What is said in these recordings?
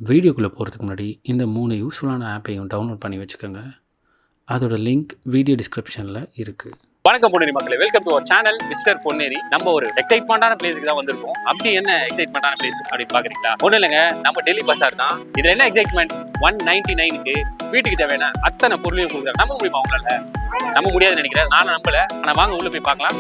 வீடியோக்குள்ளே போகிறதுக்கு முன்னாடி இந்த 3 யூஸ்ஃபுல்லான ஆப்பையும் டவுன்லோட் பண்ணி வச்சுக்கோங்க. அதோட லிங்க் வீடியோ டிஸ்கிரிப்ஷனில் இருக்குது. வணக்கம் பொன்னேரி மக்களே, welcome to our channel mister Ponneri. நம்ம ஒரு எக்ஸைட்மெண்டான பிளேஸுக்கு தான் வந்திருக்கோம். அப்படி என்ன எக்ஸைட்மெண்டான பிளேஸ் அப்படின்னு பாக்குறீங்களா? ஒன்றும் இல்லைங்க, நம்ம டெல்லி பசார் தான். இதுல என்ன எக்ஸைட்மெண்ட், 199க்கு வீட்டுக்கு தேவையான அத்தனை பொருளையும் கொடுக்குறாங்க. நம்ப முடியுமா உங்களால? நம்ப முடியாதுன்னு நினைக்கிறேன், நானும் நம்பல. ஆனா வாங்க உள்ள போய் பார்க்கலாம்.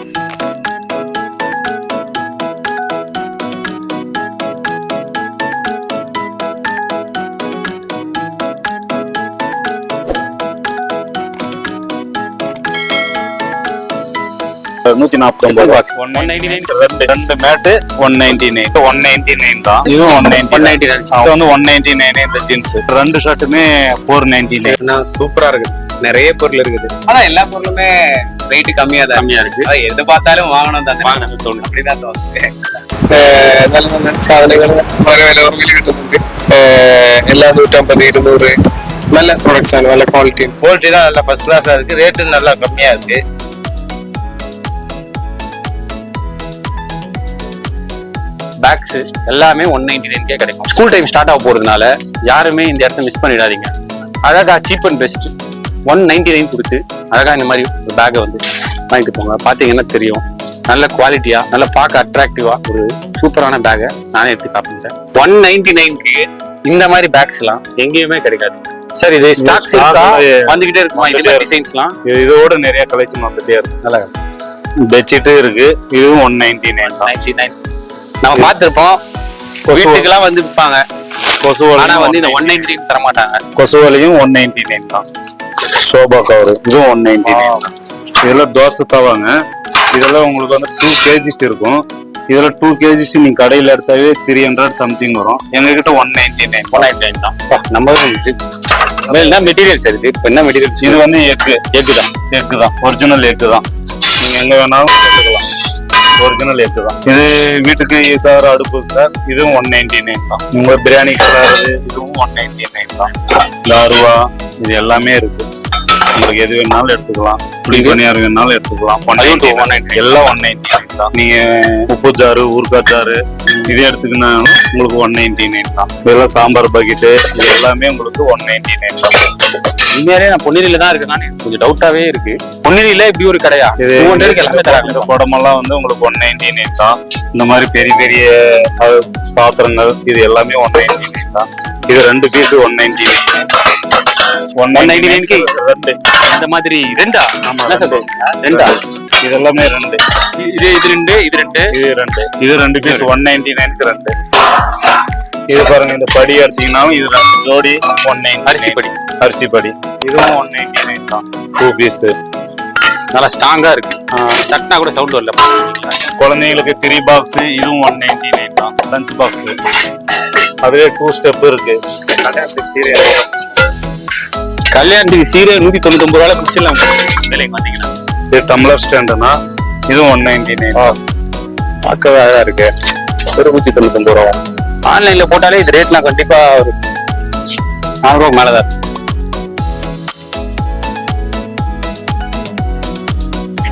ரெண்டு மேட்டு 199 தான். இதுவும் 199 இந்த ஜீன்ஸ். ரெண்டு ஷர்ட்டுமே 499. சூப்பரா இருக்குது. நிறைய பொருள் இருக்குது. ஆனா எல்லா பொருளுமே வெயிட் கம்மியா இருக்கு. எது பார்த்தாலும் வாங்கணும் தான் தோணும். அப்படிதான் தோணுது. நல்ல நல்ல சாதனைகள் ஒரு வெளியிட்டு எல்லாம் 150 200 நல்ல ப்ரொடக்ஷன், நல்ல குவாலிட்டி தான் நல்லா ஃபர்ஸ்ட் கிளாஸா இருக்கு. ரேட்டு நல்லா கம்மியா இருக்கு. பேக்ஸ் எல்லாமே 199 கிடைக்கும். ஸ்கூல் டைம் ஸ்டார்ட் ஆக போறதுனால யாருமே இந்த இடத்த மிஸ் பண்ணிடாதீங்க. அழகா சீப் அண்ட் பெஸ்ட் 199 கொடுத்து அழகா இந்த மாதிரி ஒரு பேக்கை வந்து வாங்கிட்டு போங்க. பாத்தீங்கன்னா தெரியும், நல்ல குவாலிட்டியா, நல்ல பார்க்க அட்ராக்டிவா ஒரு சூப்பரான பேக்கை நானே எடுத்து காப்பிட்டேன். 199க்கு இந்த மாதிரி பேக்ஸ் எல்லாம் எங்கேயுமே கிடைக்காது. சரி, இது ஸ்டாக்ஸ் வந்துகிட்டே இருக்குமா? இதுல டிசைன்ஸ்லாம் இதோட நிறைய கலெக்ஷன் வந்துட்டே இருக்கு. நல்லா பெட்ஷீட்டு இருக்கு. இதுவும் 199 நம்ம பார்த்திருப்போம். வீட்டுக்கெல்லாம் வந்து விற்பாங்க. ஆனா வந்து இந்த 199 தர மாட்டாங்க. கொசுவலையும் 199 தான். சோபா கவர் இதுவும் 199. இதெல்லாம் தோசை தவாங்க. இதெல்லாம் உங்களுக்கு வந்து 2 kgs இருக்கும். இதுல 2 kgs நீங்க கடையில எடுத்தாவே 300 சம்திங் வரும். எங்க கிட்ட 199 தான். நம்ம மெட்டீரியல்ஸ் இருக்கு. இப்ப என்ன மெட்டீரியல்? இது வந்து எக்கு தான். ஒரிஜினல் எக்கு தான். எங்க வேணாலும் எடுத்துக்கலாம். ஒரிஜினல் எக்கு தான். இது வீட்டுக்கு சார் அடுப்பு சார். இதுவும் 199 தான். உங்க பிரியாணி கலர் இதுவும் 199 தான். லார்வா இது எல்லாமே இருக்கு. உங்களுக்கு எது வேணாலும் எடுத்துக்கலாம். புளி பணியார் வேணாலும் எடுத்துக்கலாம். 199 எல்லாம் 199 தான். நீங்க உப்பு ஜாரு, ஊறுகாய் ஜாரு இது எடுத்துக்கினாலும் உங்களுக்கு 199 தான். இதெல்லாம் சாம்பார் பக்கெட்டு இது எல்லாமே உங்களுக்கு 199 தான். உண்மையாலே நான் பொன்னேரியில தான் இருக்கேன். நானே கொஞ்சம் டவுட்டாவே இருக்கு. பொன்னேரியில இப்படி ஒரு கடையா? இது எல்லாமே தராங்க. இந்த குடமெல்லாம் வந்து உங்களுக்கு 199 தான். இந்த மாதிரி பெரிய பெரிய பாத்திரங்கள் இது எல்லாமே 199 தான். இது 2 பீஸ் 199. 199க்கு 2. இந்த மாதிரி 2ஆ? என்ன சொல்றீங்க? 2ஆ? இது எல்லாமே 2. இது 2 இது 2 இது 2 பீஸ் 199க்கு 2. இது பாருங்க, இந்த படி எடுத்தீங்கன்னாலும் இது 2 ஜோடி 199. அரிசி படி இதுவும் 199 தான். 2 பீஸ் நல்லா ஸ்ட்ராங்கா இருக்கு. தட்டினா கூட சவுண்ட் வரல. குழந்தைங்களுக்கு 3 பாக்ஸ் இதுவும் 199 தான். லஞ்ச் பாக்ஸ் அதுவே 2 ஸ்டெப் இருக்கு. கல்யாணத்துக்கு சீரை 199 ரூபாய் குடிச்சிடலாம். விலைக்கு பாத்தீங்கன்னா இது டம்ளர் ஸ்டாண்டுனா இதுவும் 199. பார்க்கவே அழகா இருக்கு. 199 ரூபா. ஆன்லைன்ல போட்டாலே இது ரேட்லாம் கண்டிப்பா ஒரு 4 ரூபாய்க்கு மேலதான்.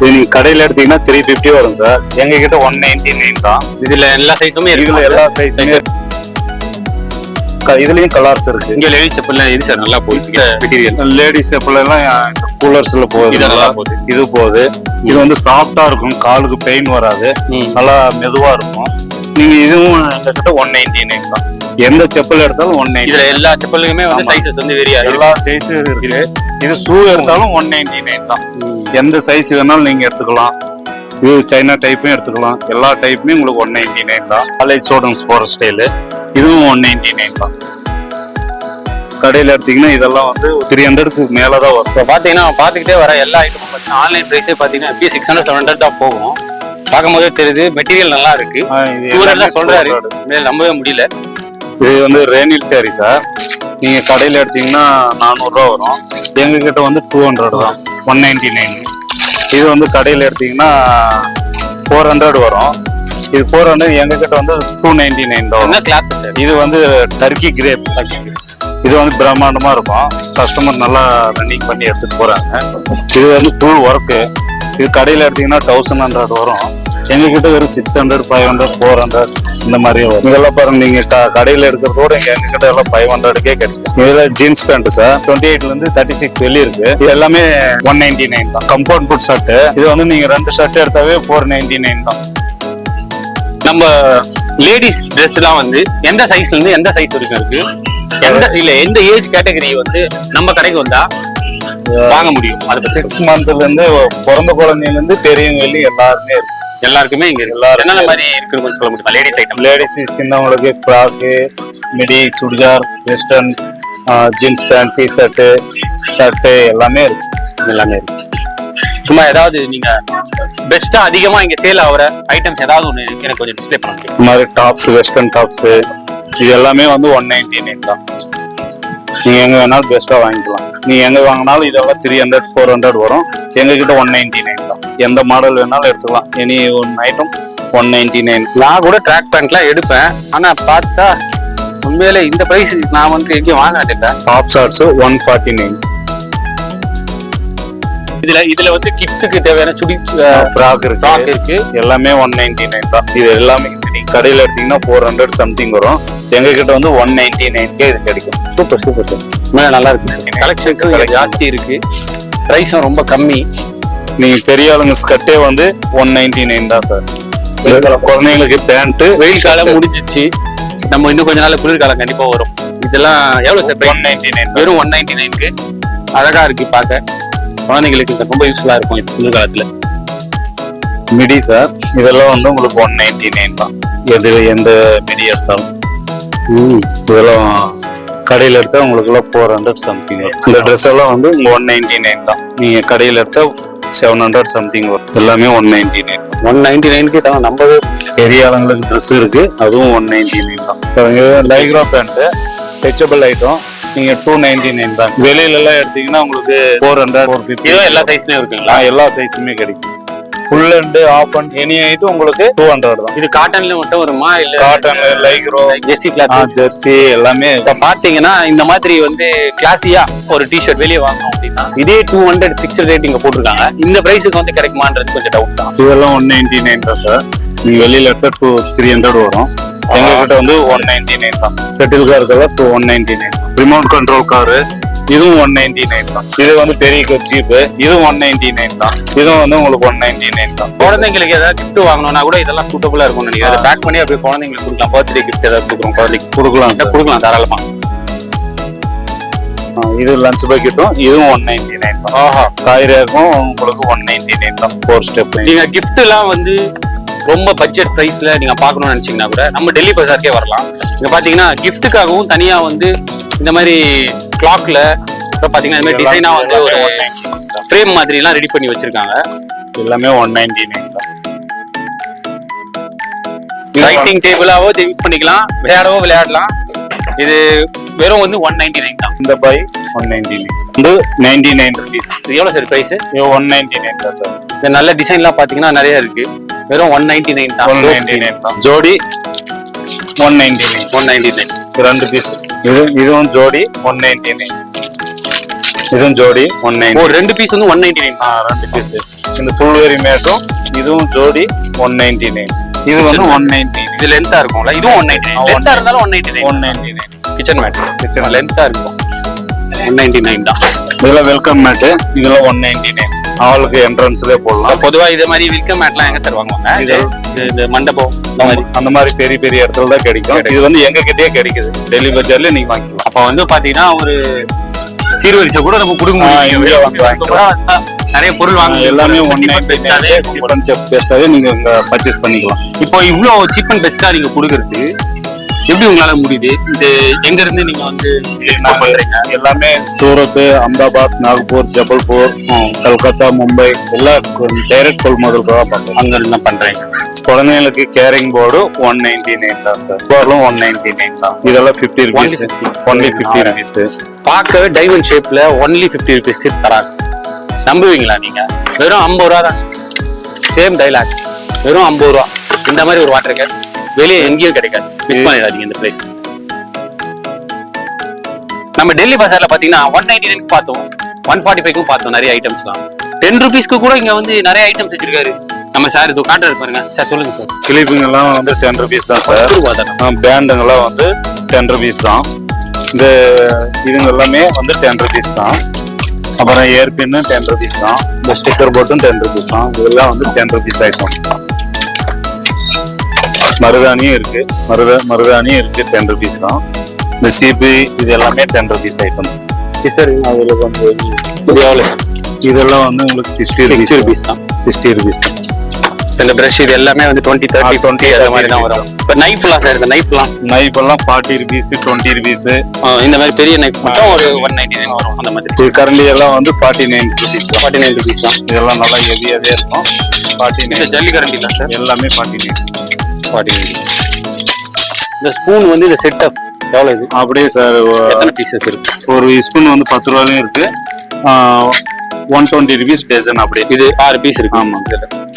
நீங்க கடையில எடுத்தீங்கன்னா 350 வரும் சார். எங்க கிட்ட 199 தான். இதுல எல்லா சைஸுமே இருக்கு. எல்லா சைஸுமே இதுலயும் கலர்ஸ் இருக்கு. இங்க லேடிஸ் செப்பல் எது சார் நல்லா போயிருக்கு? மெட்டீரியல் லேடிஸ் செப்பல் எல்லாம் கூலர்ஸ்ல போகுது. நல்லா போகுது. இது போகுது. இது வந்து சாஃப்டா இருக்கும். காலுக்கு பெயின் வராது. நல்லா மெதுவா இருக்கும். நீங்க இதுவும் எங்ககிட்ட 199 தான். எந்த செப்பல் எடுத்தாலும் 199. இதுல எல்லா செப்பலுக்குமே வந்து சைஸஸ் வந்து வேரியா எல்லா சைஸும் இருக்கு. இது ஷூ எடுத்தாலும் 199 தான். எந்த சைஸ் வேணாலும் நீங்க எடுத்துக்கலாம். இது சைனா டைப்பும் எடுத்துக்கலாம். எல்லா டைப்புமே உங்களுக்கு 199 தான். காலேஜ் ஸ்டூடெண்ட்ஸ் போற ஸ்டைலு இதுவும் 199 தான். கடையில எடுத்தீங்கன்னா இதெல்லாம் வந்து 300க்கு மேலதான் வரும். இப்போ பாத்தீங்கன்னா பாத்துக்கிட்டே வர எல்லா ஐட்டமும் பாத்தீங்கன்னா ஆன்லைன் பிரைஸே பாத்தீங்கன்னா எப்படியும் 600 700 தான் போகும். பார்க்கும் போதே தெரியுது மெட்டீரியல் நல்லா இருக்கு. சொல்றாரு, நம்பவே முடியல. இது வந்து ரேனில் சாரி சார். நீங்க கடையில எடுத்தீங்கன்னா 400 ரூபா வரும். எங்க கிட்ட வந்து 200 தான். 199. இது வந்து கடையில எடுத்தீங்கன்னா 400 வரும். இது 400. எங்க கிட்ட வந்து 299 தான். என்ன கிளாத் சார்? இது வந்து டர்க்கி கிரேப். இது வந்து பிரம்மாண்டமா இருக்கும். கஸ்டமர் நல்லா ரன்னிங் பண்ணி எடுத்துட்டு போறாங்க. இது வந்து ஃபுல் ஒர்க்கு. இது கடையில எடுத்தீங்கன்னா 1100 வரும். எங்ககிட்ட வெறும் 600, 500, 400 இந்த மாதிரி வரும். இதெல்லாம் பாருங்க, நீங்க கடையில எடுக்கிறதோட எங்ககிட்ட எல்லாம் 500க்கே கிடைக்கும். இதுல ஜீன்ஸ் பேண்ட் சார் 28ல இருந்து 36 வெளியே இருக்கு. இது எல்லாமே 199 தான். கம்பவுண்ட் ஃபுட் ஷர்ட் இது வந்து நீங்க 2 ஷர்ட் எடுத்தாவே 499 தான். நம்ம லேடிஸ் ட்ரெஸ் எல்லாம் வந்து எந்த சைஸ்ல இருந்து எந்த சைஸ் வரைக்கும் இருக்கு, எந்த ஏஜ் கேட்டகரி வந்து நம்ம கடைக்கு வந்தா வாங்க முடியும்? அது 6 மந்த்ல இருந்து பிறந்த குழந்தையில இருந்து பெரியவங்க வரையும் எல்லாருமே இருக்கு. எல்லாருக்குமே இங்க எல்லாரும் என்னென்ன மாதிரி இருக்குன்னு சொல்ல முடியுமா? லேடிஸ் ஐட்டம், லேடிஸ் சின்னவங்களுக்கு frock, midi, churidar, western, jeans pant, T shirt, shirt எல்லாமே இருக்கு. சும்மா ஏதாவது நீங்க பெஸ்டா அதிகமா இங்க சேல் ஆகுற ஐட்டம்ஸ் ஏதாவது ஒண்ணு எனக்கு கொஞ்சம் டிஸ்ப்ளே பண்ண முடியும்? இந்த மாதிரி டாப்ஸ், வெஸ்டர்ன் டாப்ஸ் இது எல்லாமே வந்து 199 தான். நீங்க எங்க வேணாலும் பெஸ்டா வாங்கிக்கலாம். நீங்க எங்க வாங்கினாலும் இதெல்லாம் 300, 400 வரும். எங்க கிட்ட 199 தான். எந்த மாடல் வேணாலும் எடுத்துக்கலாம். Any one item 199. நான் கூட ட்ராக் பேண்ட்லாம் எடுப்பேன், ஆனா பார்த்தா உண்மையிலே இந்த பிரைஸ் நான் வந்து எங்கேயும் வாங்கினது இல்லை. Top shorts 149. இதுல வந்து கிட்ஸுக்கு தேவையான சுடி ஃப்ராக் இருக்கு, எல்லாமே 199 தான். இது எல்லாமே நீங்க கடையில எடுத்தீங்கன்னா 400 சம்திங் வரும். எங்க கிட்ட வந்து 199க்கே இது கிடைக்கும். சூப்பர் சூப்பர் சார், நல்லா இருக்கு. கலெக்ஷன்ஸும் ஜாஸ்தி இருக்கு, பிரைஸும் ரொம்ப கம்மி. நீங்க பெரிய ஆளுங்க ஸ்கர்ட்டே வந்து 199 தான் சார். குழந்தைங்களுக்கு பேண்ட். வெயில் காலம் முடிஞ்சிச்சு, நம்ம இன்னும் கொஞ்ச நாள் குளிர்காலம் கண்டிப்பா வரும். இதெல்லாம் எவ்வளவு சார்? 199. வெறும் 199க்கு அழகா இருக்கு பார்க்க. குழந்தைங்களுக்கு ரொம்ப யூஸ்ஃபுல்லா இருக்கும் இந்த குளிர்காலத்துல. மிடி சார், இதெல்லாம் வந்து உங்களுக்கு 199 தான். எந்த மிடி எடுத்தாலும் இதெல்லாம் கடையில எடுத்தா உங்களுக்கு எல்லாம் 400 சம்திங் வரும். இந்த ட்ரெஸ் எல்லாம் வந்து 199 தான். நீங்க கடையில எடுத்தா 700 சம்திங் வரும். எல்லாமே 199. 199க்கு இதெல்லாம் நம்பவே பெரிய ஆளுங்களுக்கு ட்ரெஸ் இருக்கு, அதுவும் 199 தான். லைக்ரா பேண்ட் ஸ்ட்ரெச்சபிள் ஐட்டம் நீங்க 299 தான். வெளியில எல்லாம் எடுத்தீங்கன்னா உங்களுக்கு 400, 450. எல்லா சைஸ்லயும் இருக்குங்களா? எல்லா சைஸுமே கிடைக்கும். Full and half and any item உங்களுக்கு 200 தான். இது காட்டன்ல மட்டும் வருமா இல்ல காட்டன், லைக்ரோ, ஜெர்சி கிளாத், ஜெர்சி எல்லாமே. இப்ப பாத்தீங்கன்னா இந்த மாதிரி வந்து கிளாஸியா ஒரு டிஷர்ட் வெளியே வாங்கணும் அப்படின்னா இதே 200 பிக்சர் ரேட் இங்க போட்டிருக்காங்க. இந்த பிரைஸுக்கு வந்து கிடைக்குமான்றது கொஞ்சம் டவுட் தான். இதெல்லாம் 199 தான் சார். நீங்க வெளியில எடுத்தா 300 வரும். எங்க கிட்ட வந்து 199 தான். ஷட்டில் கார் இருக்கிறதா 199. ரிமோட் கண்ட்ரோல் காரு இதுவும் 199 தான். இது வந்து பெரிய ஜீப், இதுவும் 199 தான். இதுவும் வந்து உங்களுக்கு 199 தான். குழந்தைங்களுக்கு ஏதாவது கிஃப்ட் வாங்கணும்னா கூட இதெல்லாம் சூட்டபுளா இருக்கும் நினைக்கிறேன். அதை பேக் பண்ணி அப்படியே குழந்தைங்களுக்கு கொடுக்கலாம். பர்த்டே கிஃப்ட் ஏதாவது கொடுக்குறோம் குழந்தைக்கு கொடுக்கலாம் சார், கொடுக்கலாம் தாராளமா. இது லஞ்ச் பாக்கெட்டும் இதுவும் 199 தான். ஆஹா, காய்கறிக்கும் உங்களுக்கு 199 தான். 4 ஸ்டெப். நீங்க கிஃப்ட் எல்லாம் வந்து ரொம்ப பட்ஜெட் பிரைஸ்ல நீங்க பாக்கணும்னு நினைச்சீங்கன்னா கூட நம்ம டெல்லி பஜார்க்கே வரலாம். இங்க பாத்தீங்கன்னா கிஃப்ட்டுக்காகவும் தனியா வந்து இந்த மாதிரி கிளாக்ல பாத்தீங்கன்னா இந்த மாதிரி டிசைனா வந்து ஒரு ஃப்ரேம் மாதிரி எல்லாம் ரெடி பண்ணி வச்சிருக்காங்க. எல்லாமே 199 தான். ரைட்டிங் டேபிளாவோ யூஸ் பண்ணிக்கலாம், விளையாடலாம். இது வெறும் வந்து 199 தான். இந்த பை 199 வந்து 99 rupees. இது எவ்வளவு சார் பிரைஸ்? இது 199 தான் சார். இந்த நல்ல டிசைன்லாம் பாத்தீங்கன்னா நிறைய இருக்கு. வெறும் 199 தான். 199 தான். ஜோடி 199. 199 2 பீஸ். இதுவும் ஜோடி 199. இதுவும் ஜோடி 199. ஓ, 2 பீஸ் வந்து 199. 2 பீஸ். இந்த ஃபுல் வெரி மேட்டும் இதுவும் ஜோடி 199. இது வந்து 199. இது லென்த்தா இருக்கும்ல, இதுவும் 199. லென்த்தா இருந்தாலும் 199. 199. கிச்சன் மேட், கிச்சன் லென்த்தா இருக்கும். 199 தான். இதுல வெல்கம் மேட், இதெல்லாம் 199. அவளுக்கு என்ட்ரன்ஸ்லயே போடலாம். பொதுவா இதே மாதிரி வெல்கம் மேட்லாம் எங்க சார் வாங்குவாங்க? இந்த மண்டபம் அந்த மாதிரி பெரிய பெரிய இடத்துல தான் கிடைக்கும். இது வந்து எங்க கிட்டயே கிடைக்குது. டெல்லி பஜார்ல நீங்க வாங்கிக்கலாம். அப்ப வந்து பாத்தீங்கன்னா ஒரு சீர்வரிசை கூட நம்ம கொடுக்க முடியும். நிறைய பொருள் வாங்க எல்லாமே 199 நீங்க இங்க பர்ச்சேஸ் பண்ணிக்கலாம். இப்போ இவ்வளவு சீப் அண்ட் பெஸ்டா நீங்க கொடுக்கறது எப்படி உங்களால முடியுது? இது எங்க இருந்து நீங்க வந்து பண்றீங்க? எல்லாமே சூரத், அஹமதாபாத், நாகப்பூர், ஜபல்பூர், கல்கத்தா, மும்பை எல்லாம் டைரக்ட் கொள்முதல் தான் பார்ப்போம். அங்க என்ன பண்றீங்க? குழந்தைங்களுக்கு கேரிங் போர்டு 199 தான் சார். போர்டும் 199 தான். இதெல்லாம் 50 rupees. Only 50 rupees. பார்க்கவே டைமண்ட் ஷேப்ல ஒன்லி 50 rupeesக்கு தராங்க. நம்புவீங்களா நீங்க? வெறும் 50 ரூபா தான். சேம் டைலாக், வெறும் 50 ரூபா. இந்த மாதிரி ஒரு வாட்டர் கேன் வெளியே எங்கேயும் கிடைக்காது. மிஸ் பண்ணிடாதீங்க இந்த பிளேஸ். நம்ம டெல்லி பஜார்ல பாத்தீங்கன்னா 199 பார்த்தோம், 145க்கும் பார்த்தோம் நிறைய ஐட்டம்ஸ்லாம். 10 rupeesக்கு கூட இங்க வந்து நிறைய ஐட்டம்ஸ் வச்சிருக்காரு. நம்ம சார் இது காட்டுறது பாருங்க சார், சொல்லுங்க சார். கிளிப்புங்க எல்லாம் வந்து 10 rupees தான் சார். பேண்டுங்கெல்லாம் வந்து 10 rupees தான். இந்த இதுங்க எல்லாமே வந்து 10 rupees தான். அப்புறம் ஏர் பின்னு 10 rupees தான். இந்த ஸ்டிக்கர் போட்டும் 10 rupees தான். இதெல்லாம் வந்து 10 rupees ஐட்டம். மருதாணியும் இருக்கு, மருதாணியும் இருக்கு 10 rupees தான். இந்த சீப்பு இது எல்லாமே 10 rupees ஐட்டம். சார் அதுல வந்து இது எவ்வளோ? இதெல்லாம் வந்து உங்களுக்கு 60 rupees தான். 60 rupees தான். இந்த பிரஷ் இது எல்லாமே வந்து 20, 30, 20 அந்த மாதிரி தான் வரும். இப்போ நைஃப்லாம் சார், இந்த நைஃப்லாம் நைஃப் எல்லாம் 40 rupees 20 rupees. இந்த மாதிரி பெரிய நைஃப் மட்டும் ஒரு 199 வரும் அந்த மாதிரி. இது கரண்டி எல்லாம் வந்து 49 rupees. 49 rupees தான். இதெல்லாம் நல்லா ஹெவியாவே இருக்கும். 49. இந்த ஜல்லி கரண்டி தான் சார், எல்லாமே 49. 49. இந்த ஸ்பூன் வந்து இந்த செட்டப் எவ்வளோ இது? அப்படியே சார் எத்தனை பீசஸ் இருக்கு? ஒரு ஸ்பூன் வந்து 10 ரூபாயும் இருக்கு. 120 rupees டசன். அப்படியே இது 6 பீஸ் இருக்கு. ஆமா.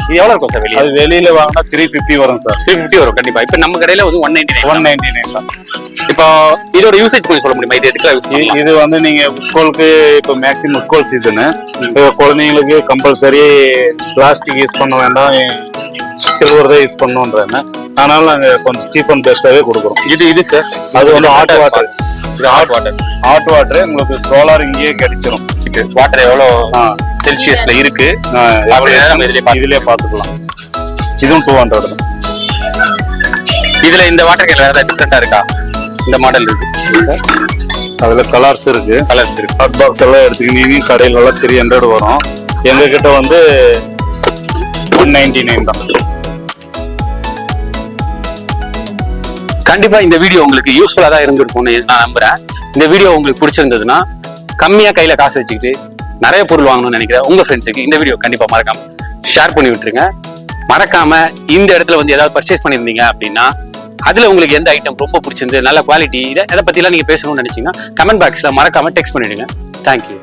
இது எவ்வளவு இருக்கும் சார் வெளியே? அது வெளியில வாங்கினா 350 வரும் சார். 350 வரும் கண்டிப்பா. இப்ப நம்ம கடையில வந்து 199. 199 தான். இப்போ இதோட யூசேஜ் கொஞ்சம் சொல்ல முடியுமா? இது எதுக்குலாம் யூஸ் பண்ணலாம்? இது வந்து நீங்க ஸ்கூலுக்கு இப்போ மேக்ஸிமம் ஸ்கூல் சீசனு, குழந்தைங்களுக்கு கம்பல்சரி பிளாஸ்டிக் யூஸ் பண்ண வேண்டாம், சில்வர் தான் யூஸ் பண்ணணுன்றாங்க. அதனால நாங்க கொஞ்சம் சீப் அண்ட் பெஸ்டாவே கொடுக்குறோம். இது சார், அது வந்து ஹாட் வாட்டர். இது ஹாட் வாட்டர். ஹாட் வாட்டர் உங்களுக்கு சோலார் இங்கேயே கிடைச்சிடும். வாட்டர் எவ்வளோ செல்சியஸ்ல இருக்கு இதுலயே பாத்துக்கலாம். இதுவும் 200 தான். இதுல இந்த வாட்டர் கேன் வேற ஏதாவது டிஃபரெண்டா இருக்கா? இந்த மாடல் இருக்கு, அதுல கலர்ஸ் இருக்கு. ஹாட் பாக்ஸ் எல்லாம் எடுத்துக்கிட்டீங்க கடையில எல்லாம் 300 வரும். எங்க கிட்ட வந்து 199 தான். கண்டிப்பா இந்த வீடியோ உங்களுக்கு யூஸ்ஃபுல்லா தான் இருந்திருக்கும்னு நான் நம்புறேன். இந்த வீடியோ உங்களுக்கு பிடிச்சிருந்ததுன்னா கம்மியா கையில காசு வச்சுக்கிட்டு நிறைய பொருள் வாங்கணும்னு நினைக்கிறேன் உங்க ஃப்ரெண்ட்ஸுக்கு இந்த வீடியோ கண்டிப்பா மறக்காம ஷேர் பண்ணி விட்டுருங்க. மறக்காம இந்த இடத்துல வந்து ஏதாவது பர்ச்சேஸ் பண்ணியிருந்தீங்க அப்படின்னா அதுல உங்களுக்கு எந்த ஐட்டம் ரொம்ப பிடிச்சிருந்து, நல்ல குவாலிட்டி, இதை பத்தி எல்லாம் நீங்க பேசணும்னு நினைச்சீங்கன்னா கமெண்ட் பாக்ஸ்ல மறக்காம டெக்ஸ்ட் பண்ணிடுங்க. தேங்க்யூ.